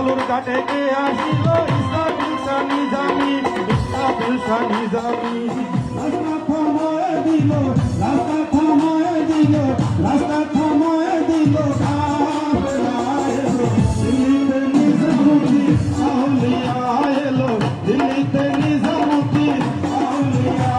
বালুর কাটে কে আসিল ইসা নিজামি রাস্তা থামায় দিল রাস্তা থামায় দিল দিল্লিতে নিজামুদ্দিন আউলিয়া এলো দিল্লিতে নিজামুদ্দিন আউলিয়া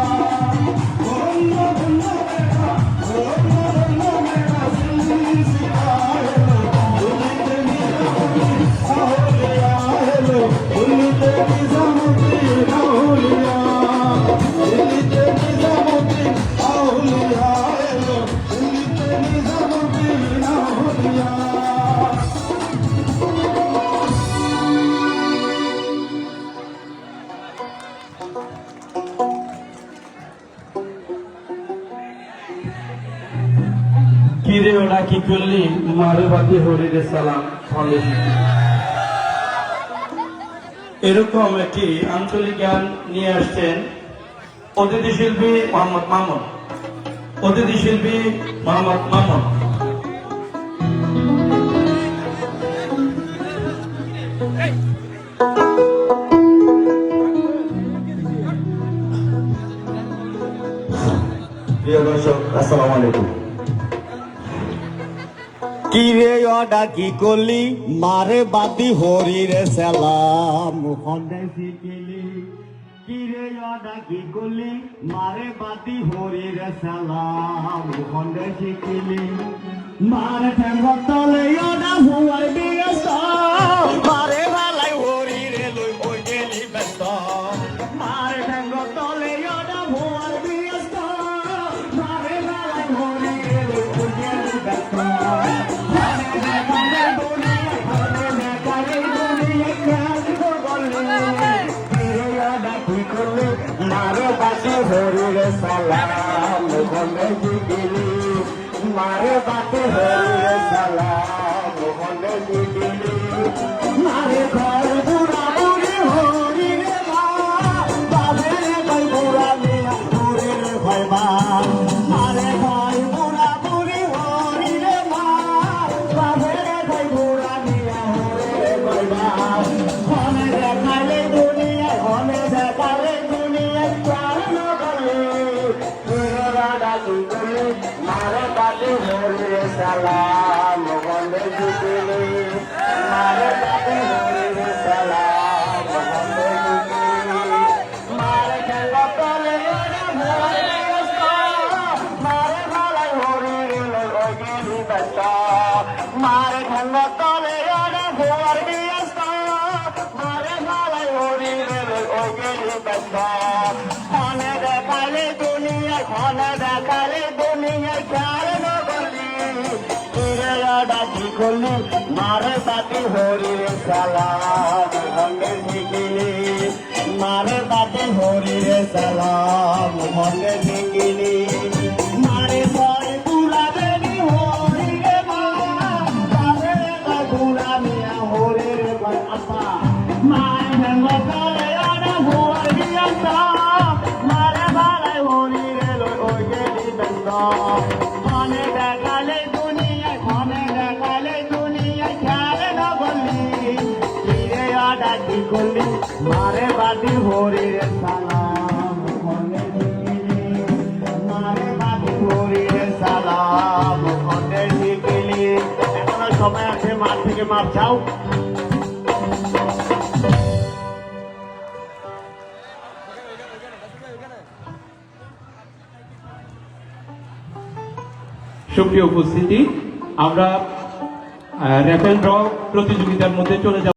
কিরে ওরা কি করলি মারে বাকি হরিরে সালাম এরকম একটি আঞ্চলিক গান নিয়ে আসছেন অতিথি শিল্পী মোহাম্মদ মামুন। প্রিয় দর্শক, আসসালামু আলাইকুম। কি রে অডা কি করলি মারে বাদি হরি রে সালাম খন্ডে শিখিলি কি রে অডা কি করলি মারে বাদি হরি রে সালাম খন্ডে শিখিলি মারে ঠেঙ্গ তলে অডা হুয়ার বিয়স্ত মারে ভালাই হরি রে লই বই গেলি ব্যস্ত মারে ঠেঙ্গ তলে অডা হুয়ার বিয়স্ত মারে ভালাই হরি রে লই বই গেলি ব্যস্ত মারে বাতি হরিরে সালাম বলে জিগিলি মারে বাতি হরিরে সালাম বলে জিগিলি মারে ঘর বুড়া বুড়ি হরিরে মা বাবেরে ভাই বুড়া মিয়া হরিরে ভাই মা মারে ভাই বুড়া বুড়ি হরিরে মা বাবেরে ভাই বুড়া মিয়া হরিরে ভাই মা হনে দেখালে দুনিয়া হনে দেখালে মারে বাতি হরিরে সালাম বলে জিগিলি মারে বাতি হরিরে সালাম বলে জিগিলি মারে খেল তলে মারে ভালাই হরিরে লই গেলি ব্যস্ত মারে খেল তলে ভোয়ার ব্যস্ত মারে ভালাই হরিরে লই গেলি ব্যস্ত হনে দেখালে দুনিয়ায় হনে দেখালে দুনিয়ায় চার নগলি কিরে ডাকি করলি মারে বাতি হরিরে সালাম হনে শিখিলি মারে বাতি হরিরে সালাম হনে শিখিলি মারে ভয় বুড়া দেবী হরিরে মা বাবে বুড়া মিয়া হরিরে ভাই আপা মায় ভেঙ্গ করে আনা ভোয়ার বিয়াসা মারে ভালাই হরিরে লই ওই গেলি ব্যস্ত মনে দেখালে দুনিয়ায় খেয়ালে না বললি কিরে আডা কি করলি মারে বাতি হরিরে সালাম মনে শিখিলি মারে বাতি হরিরে সালাম মনে শিখিলি এখনো সময় আছে মাঠ থেকে মাপ চাও। সুপ্রিয় উপস্থিতি, আমরা র্যাপ এন্ড ড্র প্রতিযোগিতার মধ্যে চলে যাব।